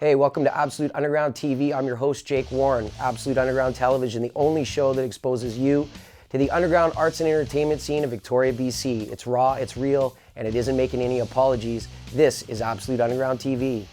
Hey, welcome to Absolute Underground TV. I'm your host, Jake Warren. Absolute Underground Television, the only show that exposes you to the underground arts and entertainment scene of Victoria, BC. It's raw, it's real, and it isn't making any apologies. This is Absolute Underground TV.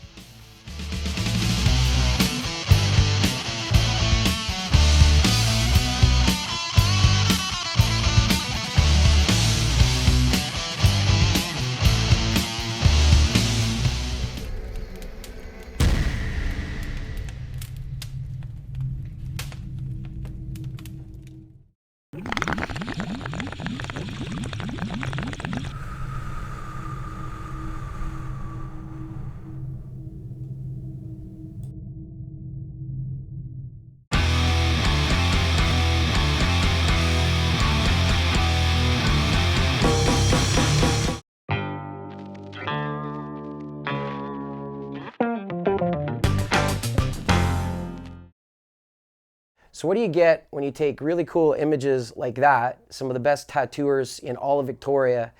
So what do you get when you take really cool images like that, some of the best tattooers in all of Victoria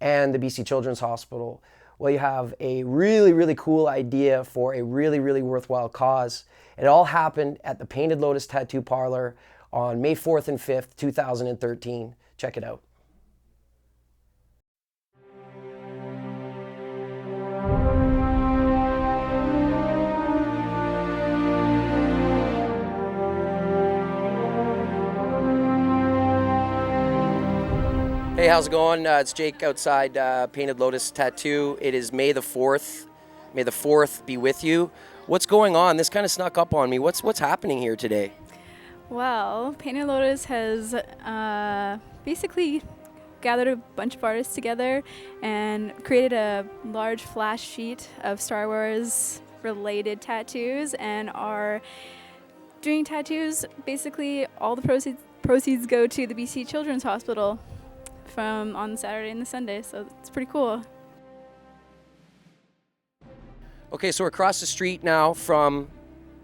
and the BC Children's Hospital? Well, you have a really, really cool idea for a really, really worthwhile cause. It all happened at the Painted Lotus Tattoo Parlor on May 4th and 5th, 2013. Check it out. Hey, how's it going? It's Jake outside Painted Lotus Tattoo. It is May the 4th. May the 4th be with you. What's going on? This kind of snuck up on me. What's happening here today? Well, Painted Lotus has basically gathered a bunch of artists together and created a large flash sheet of Star Wars related tattoos and are doing tattoos. Basically, all the proceeds go to the BC Children's Hospital from on Saturday and the Sunday, so it's pretty cool. Okay, so we're across the street now from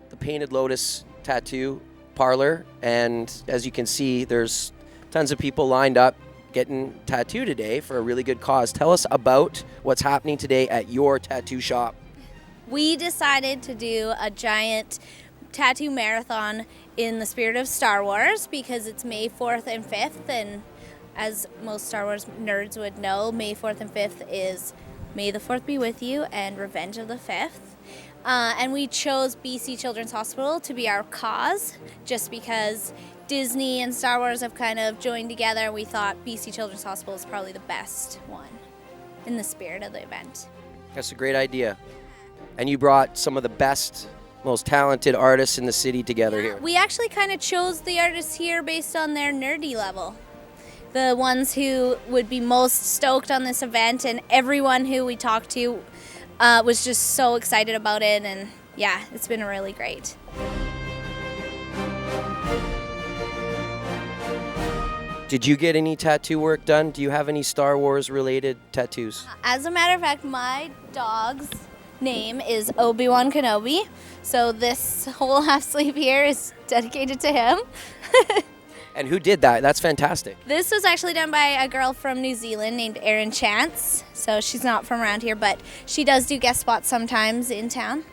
the Painted Lotus Tattoo Parlor, and as you can see, there's tons of people lined up getting tattooed today for a really good cause. Tell us about what's happening today at your tattoo shop. We decided to do a giant tattoo marathon in the spirit of Star Wars because it's May 4th and 5th, and as most Star Wars nerds would know, May 4th and 5th is May the 4th be with you and Revenge of the 5th. And we chose BC Children's Hospital to be our cause just because Disney and Star Wars have kind of joined together. We thought BC Children's Hospital is probably the best one in the spirit of the event. That's a great idea. And you brought some of the best, most talented artists in the city together here. We actually kind of chose the artists here based on their nerdy level. The ones who would be most stoked on this event, and everyone who we talked to was just so excited about it, and yeah, it's been really great. Did you get any tattoo work done? Do you have any Star Wars related tattoos? As a matter of fact, my dog's name is Obi-Wan Kenobi, so this whole half sleeve here is dedicated to him. And who did that? That's fantastic. This was actually done by a girl from New Zealand named Erin Chance. So she's not from around here, but she does do guest spots sometimes in town.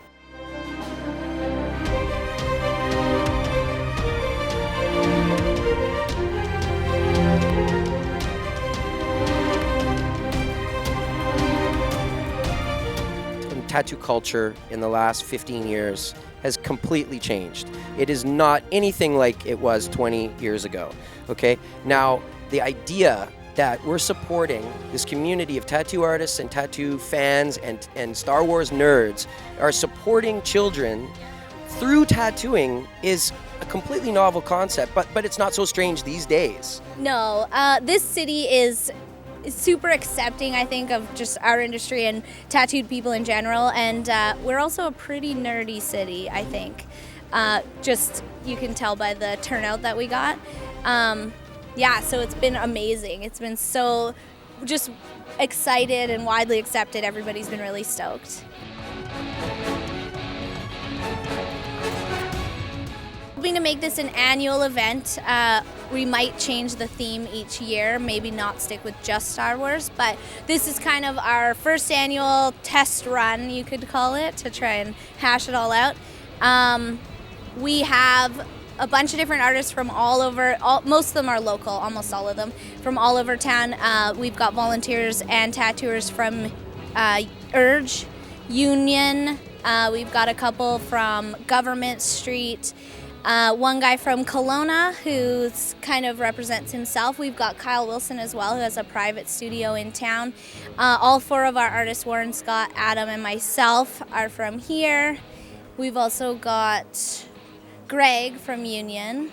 Tattoo culture in the last 15 years has completely changed. It is not anything like it was 20 years ago, okay? Now, the idea that we're supporting this community of tattoo artists and tattoo fans and Star Wars nerds are supporting children through tattooing is a completely novel concept, but it's not so strange these days. No, this city is super accepting, I think, of just our industry and tattooed people in general, and we're also a pretty nerdy city, I think. Just, you can tell by the turnout that we got. Yeah, so it's been amazing. It's been so just excited and widely accepted. Everybody's been really stoked. Hoping to make this an annual event. We might change the theme each year, maybe not stick with just Star Wars, but this is kind of our first annual test run, you could call it, to try and hash it all out. We have a bunch of different artists from all over, most of them are local, almost all of them, from all over town. We've got volunteers and tattooers from Urge, Union, we've got a couple from Government Street, one guy from Kelowna who kind of represents himself. We've got Kyle Wilson as well, who has a private studio in town. All four of our artists, Warren, Scott, Adam, and myself, are from here. We've also got Greg from Union,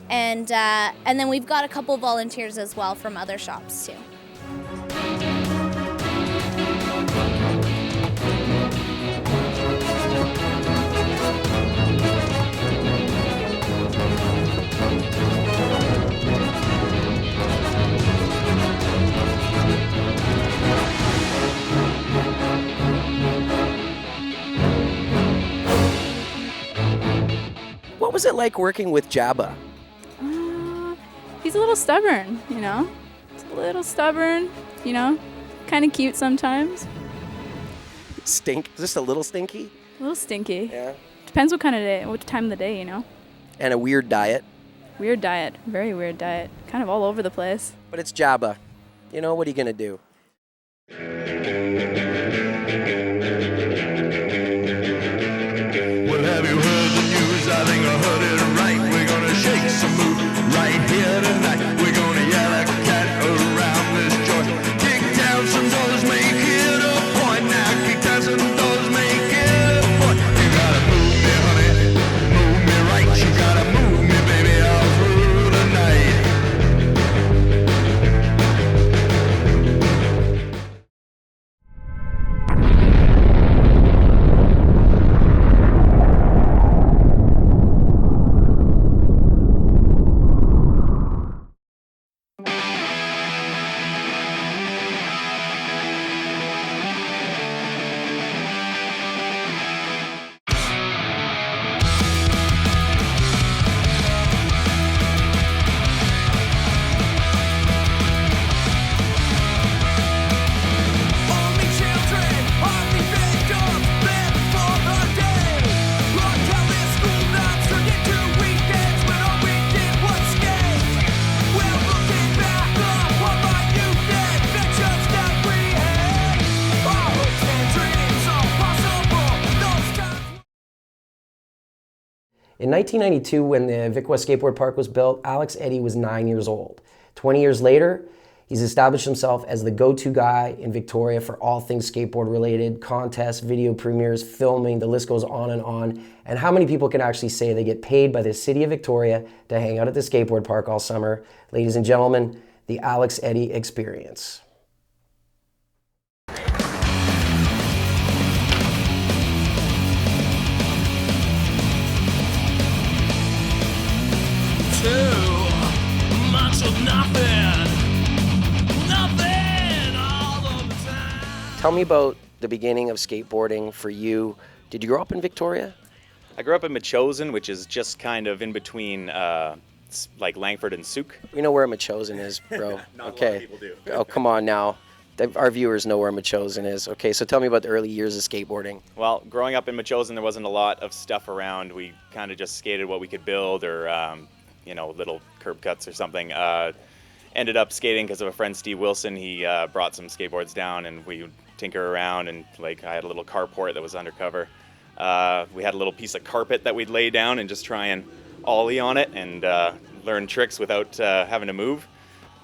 and then we've got a couple volunteers as well from other shops too. What was it like working with Jabba? He's a little stubborn, you know. He's a little stubborn, you know. Kind of cute sometimes. Just a little stinky? A little stinky. Yeah. Depends what time of the day, you know. And a weird diet. Weird diet. Very weird diet. Kind of all over the place. But it's Jabba. You know, what are you going to do? Well, have you heard the news? I think I heard it right. We're gonna shake some mood right here tonight. We're gonna yell a cat around this joint. Kick down some doors, make it a point. Now kick down some doors, make it a point. You gotta move me, honey, move me right. You gotta move me, baby, all through the night. In 1992, when the Vic West Skateboard Park was built, Alex Eddy was 9 years old. 20 years later, he's established himself as the go-to guy in Victoria for all things skateboard related, contests, video premieres, filming, the list goes on and on. And how many people can actually say they get paid by the city of Victoria to hang out at the skateboard park all summer? Ladies and gentlemen, the Alex Eddy experience. Tell me about the beginning of skateboarding for you. Did you grow up in Victoria? I grew up in Metchosin, which is just kind of in between like Langford and Souk. We know where Metchosin is, bro. Not okay. a lot of people do. Oh, come on now. Our viewers know where Metchosin is. Okay, so tell me about the early years of skateboarding. Well, growing up in Metchosin, there wasn't a lot of stuff around. We kind of just skated what we could build or, little curb cuts or something. Ended up skating because of a friend, Steve Wilson. He brought some skateboards down and we would tinker around, and I had a little carport that was undercover. We had a little piece of carpet that we'd lay down and just try and ollie on it and learn tricks without having to move.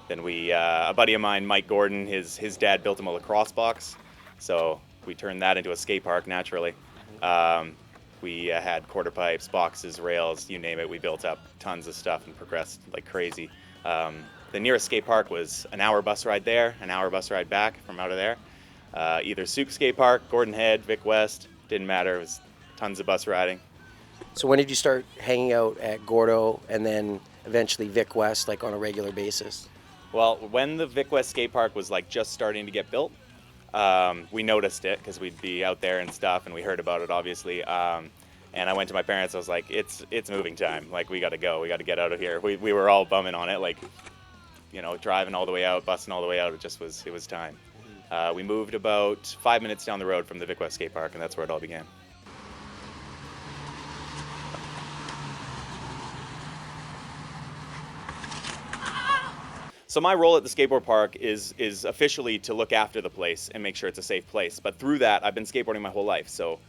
Then a buddy of mine, Mike Gordon, his dad built him a lacrosse box, so we turned that into a skate park naturally. We had quarter pipes, boxes, rails, you name it. We built up tons of stuff and progressed like crazy. The nearest skate park was an hour bus ride there, an hour bus ride back from out of there. Either Souk Skate Park, Gordon Head, Vic West, didn't matter. It was tons of bus riding. So when did you start hanging out at Gordo and then eventually Vic West, like on a regular basis? Well, when the Vic West Skate Park was like just starting to get built, we noticed it because we'd be out there and stuff, and we heard about it obviously. And I went to my parents. I was like, it's moving time. Like, we got to go. We got to get out of here. We were all bumming on it, like, you know, driving all the way out, busting all the way out. It was time. We moved about 5 minutes down the road from the Vic West Skate Park, and that's where it all began. So my role at the skateboard park is officially to look after the place and make sure it's a safe place. But through that, I've been skateboarding my whole life. So,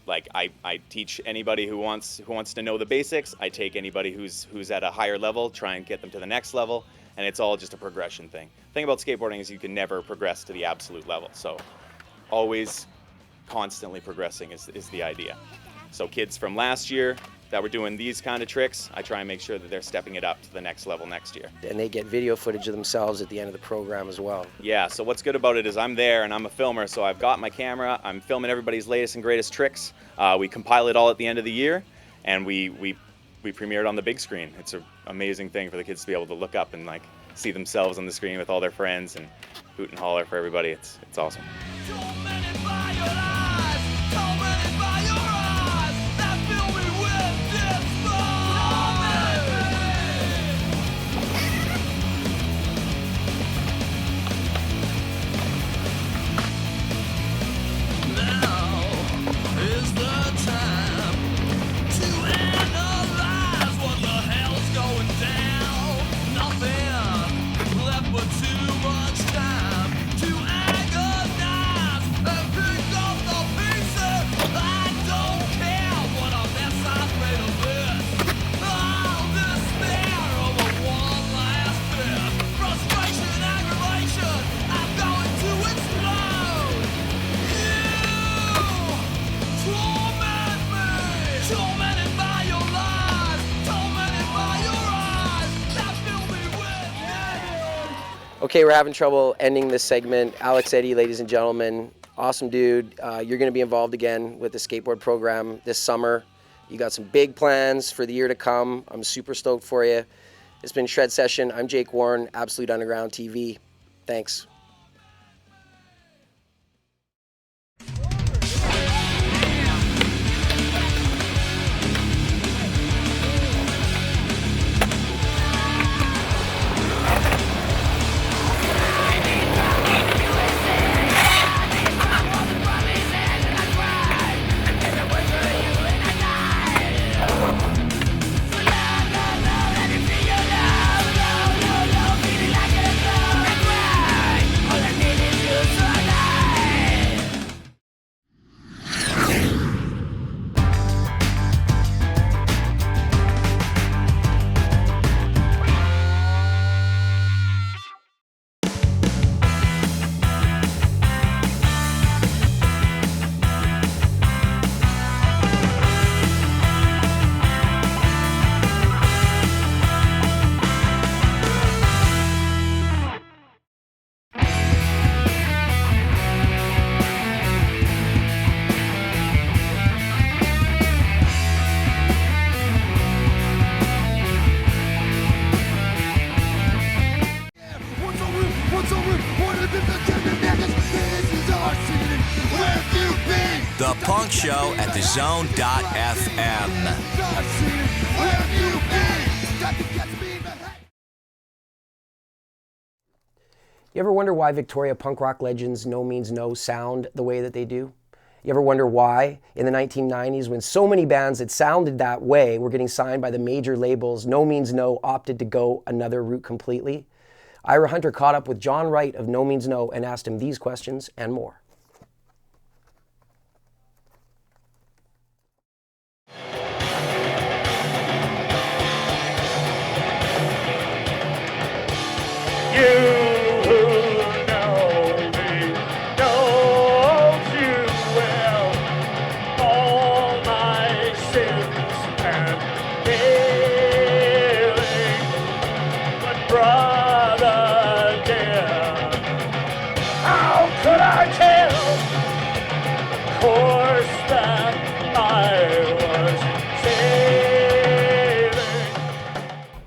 like, I teach anybody who wants to know the basics. I take anybody who's at a higher level, try and get them to the next level, and it's all just a progression thing. The thing about skateboarding is you can never progress to the absolute level. So, always constantly progressing is the idea. So kids from last year that were doing these kind of tricks, I try and make sure that they're stepping it up to the next level next year. And they get video footage of themselves at the end of the program as well. Yeah, so what's good about it is I'm there and I'm a filmer, so I've got my camera, I'm filming everybody's latest and greatest tricks. We compile it all at the end of the year, and we premiere it on the big screen. It's an amazing thing for the kids to be able to look up and like see themselves on the screen with all their friends and hoot and holler for everybody. It's awesome. Okay, we're having trouble ending this segment. Alex Eddy, ladies and gentlemen, awesome dude. You're going to be involved again with the skateboard program this summer. You got some big plans for the year to come. I'm super stoked for you. It's been Shred Session. I'm Jake Warren, Absolute Underground TV. Thanks. The Punk Show at thezone.fm. You ever wonder why Victoria punk rock legends No Means No sound the way that they do? You ever wonder why in the 1990s, when so many bands that sounded that way were getting signed by the major labels, No Means No opted to go another route completely? Ira Hunter caught up with John Wright of No Means No and asked him these questions and more.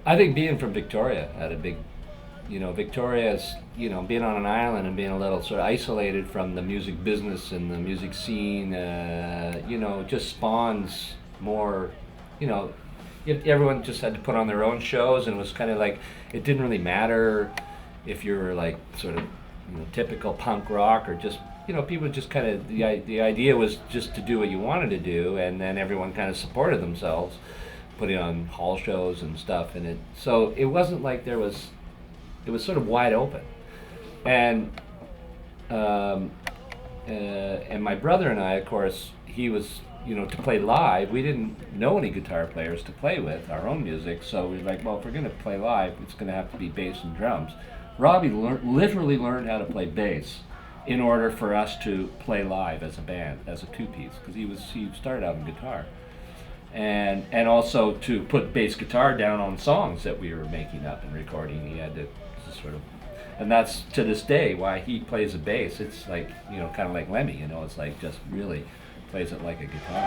I think being from Victoria had a big, Victoria's, being on an island and being a little sort of isolated from the music business and the music scene, just spawns more, you know, everyone just had to put on their own shows, and it was kind of like, it didn't really matter if you were like sort of, you know, typical punk rock or just, you know, people just kind of, the idea was just to do what you wanted to do, and then everyone kind of supported themselves, putting on hall shows and stuff, and so it wasn't like it was sort of wide open. And my brother and I, of course, he was, you know, to play live, we didn't know any guitar players to play with our own music, so we were like, well, if we're going to play live, it's going to have to be bass and drums. Robbie literally learned how to play bass in order for us to play live as a band, as a two-piece, because he started out in guitar. And also to put bass guitar down on songs that we were making up and recording, he had to sort of, and that's to this day why he plays a bass. It's like, you know, kind of like Lemmy, you know, it's like just really plays it like a guitar.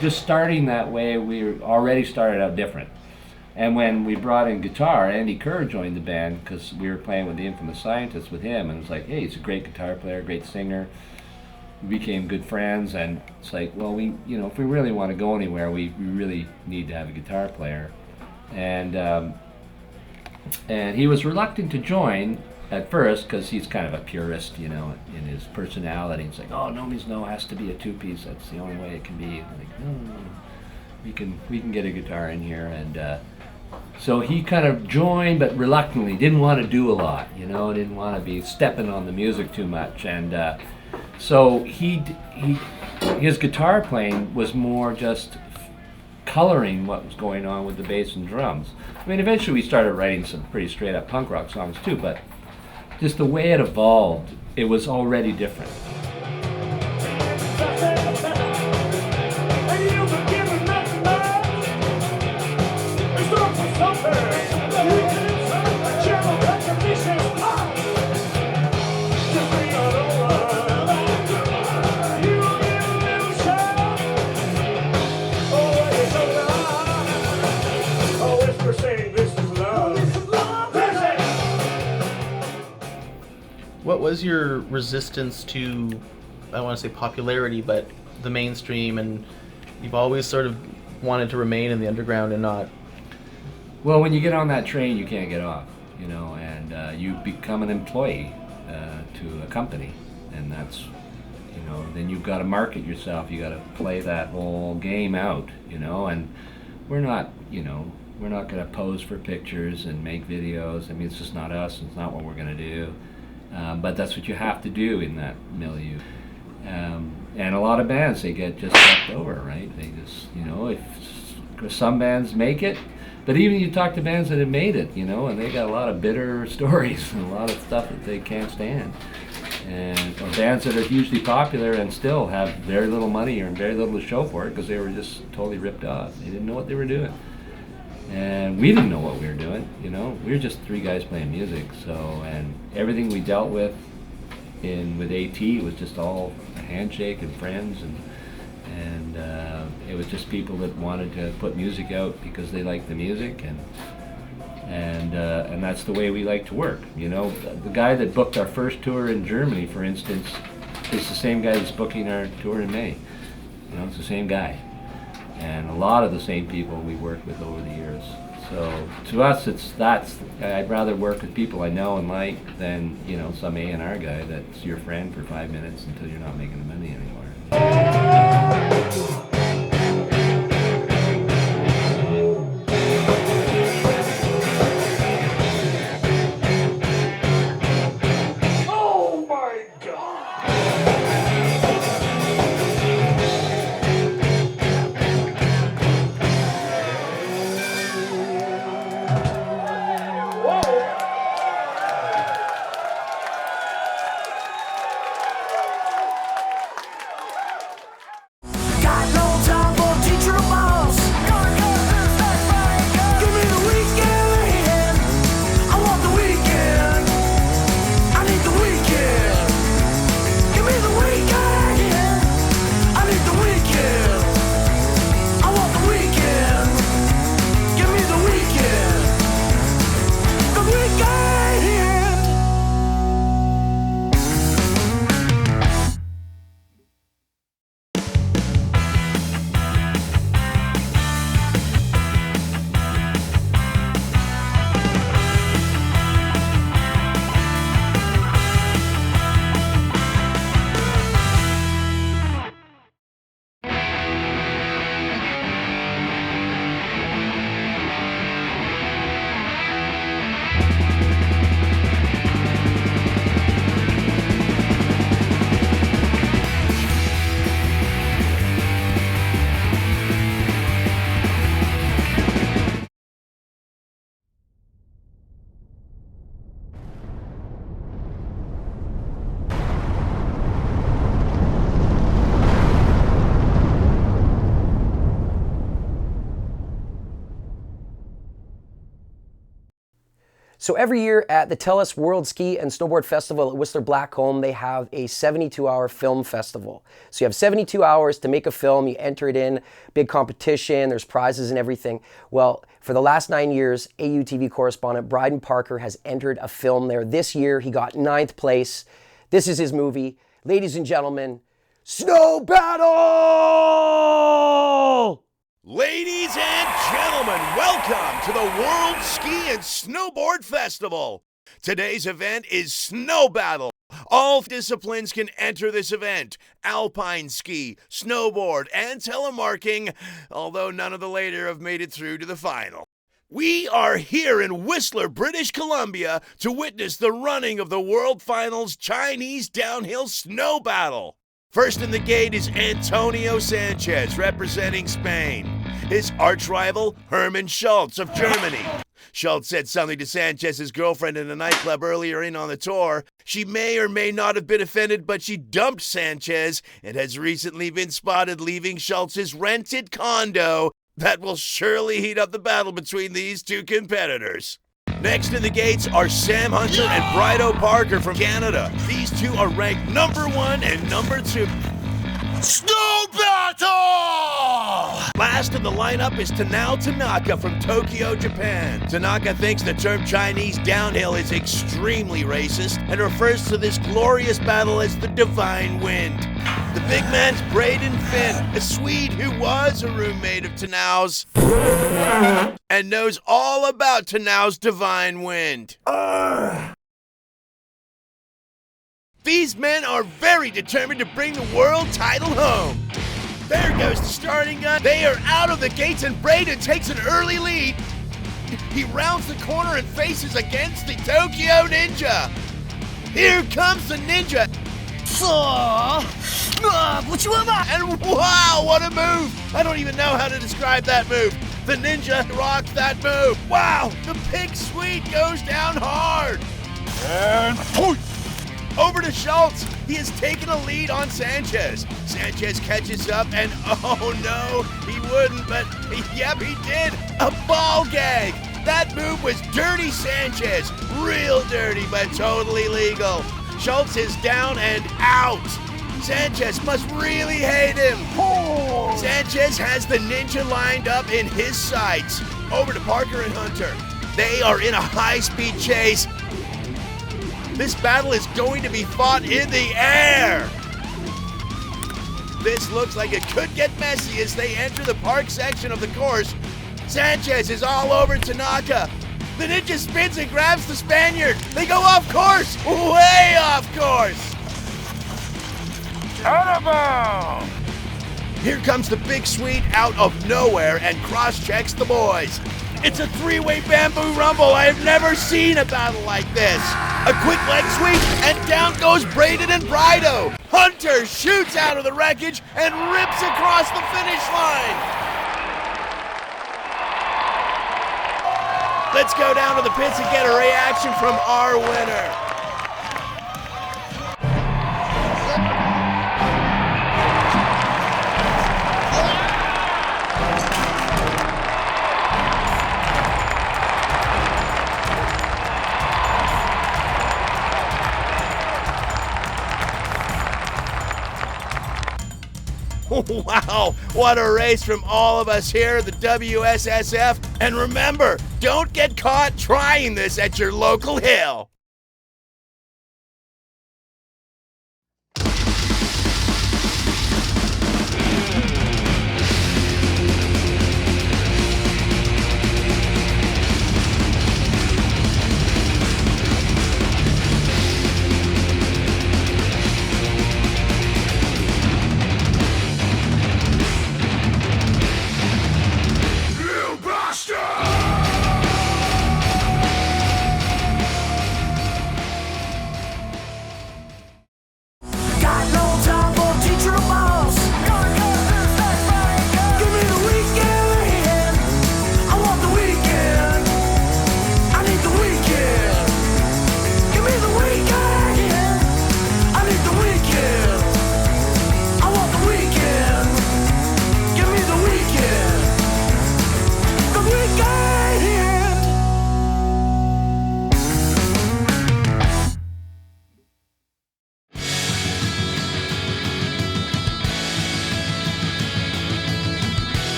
Just starting that way, we already started out different. And when we brought in guitar, Andy Kerr joined the band because we were playing with the Infamous Scientist with him, and it was like, hey, he's a great guitar player, great singer. We became good friends, and it's like, well, we, you know, if we really want to go anywhere, we really need to have a guitar player. And he was reluctant to join at first because he's kind of a purist, you know, in his personality. It's like, oh, no, it has to be a two-piece. That's the only way it can be. Like, no, we can get a guitar in here. And so he kind of joined, but reluctantly. Didn't want to do a lot, you know. Didn't want to be stepping on the music too much. And so his guitar playing was more just coloring what was going on with the bass and drums. I mean, eventually we started writing some pretty straight-up punk rock songs too, but just the way it evolved, it was already different. What was your resistance to, I don't want to say popularity, but the mainstream, and you've always sort of wanted to remain in the underground and not... Well, when you get on that train, you can't get off, you know, and you become an employee to a company, and that's, you know, then you've got to market yourself, you got to play that whole game out, you know, and we're not, you know, we're not going to pose for pictures and make videos. I mean, it's just not us, it's not what we're going to do. But that's what you have to do in that milieu. And a lot of bands, they get just left over, right? They just, you know, if some bands make it, but even you talk to bands that have made it, you know, and they got a lot of bitter stories and a lot of stuff that they can't stand. And or bands that are hugely popular and still have very little money or very little to show for it because they were just totally ripped off. They didn't know what they were doing. And we didn't know what we were doing, you know. We were just three guys playing music, so, and everything we dealt with with AT was just all a handshake and friends, and it was just people that wanted to put music out because they liked the music, and that's the way we like to work, you know. The guy that booked our first tour in Germany, for instance, is the same guy that's booking our tour in May. You know, it's the same guy. And a lot of the same people we worked with over the years. So to us, I'd rather work with people I know and like than, you know, some A&R guy that's your friend for 5 minutes until you're not making the money anymore. So every year at the Telus World Ski and Snowboard Festival at Whistler Blackcomb, they have a 72-hour film festival. So you have 72 hours to make a film, you enter it in, big competition, there's prizes and everything. Well, for the last 9 years, AUTV correspondent Brydo Parker has entered a film there. This year, he got 9th place. This is his movie. Ladies and gentlemen, Snow Battle! Ladies and gentlemen, welcome to the World Ski and Snowboard Festival. Today's event is Snow Battle. All disciplines can enter this event: alpine ski, snowboard, and telemarking, although none of the later have made it through to the final. We are here in Whistler, British Columbia, to witness the running of the World Finals Chinese Downhill Snow Battle. First in the gate is Antonio Sanchez, representing Spain. His arch rival, Hermann Schultz of Germany. Schultz said something to Sanchez's girlfriend in a nightclub earlier on the tour. She may or may not have been offended, but she dumped Sanchez and has recently been spotted leaving Schultz's rented condo. That will surely heat up the battle between these two competitors. Next in the gates are Sam Hunter and Brydo Parker from Canada. These two are ranked number 1 and number 2. Snow Battle! Last in the lineup is Tanao Tanaka from Tokyo, Japan. Tanaka thinks the term Chinese downhill is extremely racist and refers to this glorious battle as the Divine Wind. The big man's Braden Finn, a Swede who was a roommate of Tanao's and knows all about Tanao's Divine Wind. These men are very determined to bring the world title home. There goes the starting gun. They are out of the gates and Braden takes an early lead. He rounds the corner and faces against the Tokyo Ninja. Here comes the Ninja. And wow, what a move! I don't even know how to describe that move. The Ninja rocks that move. Wow, the Pig Swede goes down hard. And over to Schultz. He has taken a lead on Sanchez. Sanchez catches up and oh no, he wouldn't, but yep, he did. A ball gag. That move was Dirty Sanchez. Real dirty, but totally legal. Schultz is down and out. Sanchez must really hate him. Sanchez has the Ninja lined up in his sights. Over to Parker and Hunter. They are in a high-speed chase. This battle is going to be fought in the air. This looks like it could get messy as they enter the park section of the course. Sanchez is all over Tanaka. The Ninja spins and grabs the Spaniard. They go off course, way off course. Out of bounds. Here comes the Big Swede out of nowhere and cross-checks the boys. It's a three-way bamboo rumble. I have never seen a battle like this. A quick leg sweep, and down goes Braden and Brydo. Hunter shoots out of the wreckage and rips across the finish line. Let's go down to the pits and get a reaction from our winner. Wow, what a race from all of us here at the WSSF. And remember, don't get caught trying this at your local hill.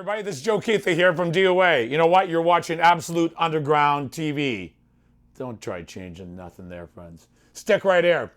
everybody. This is Joe Keithley here from DOA. You know what? You're watching Absolute Underground TV. Don't try changing nothing there, friends. Stick right here.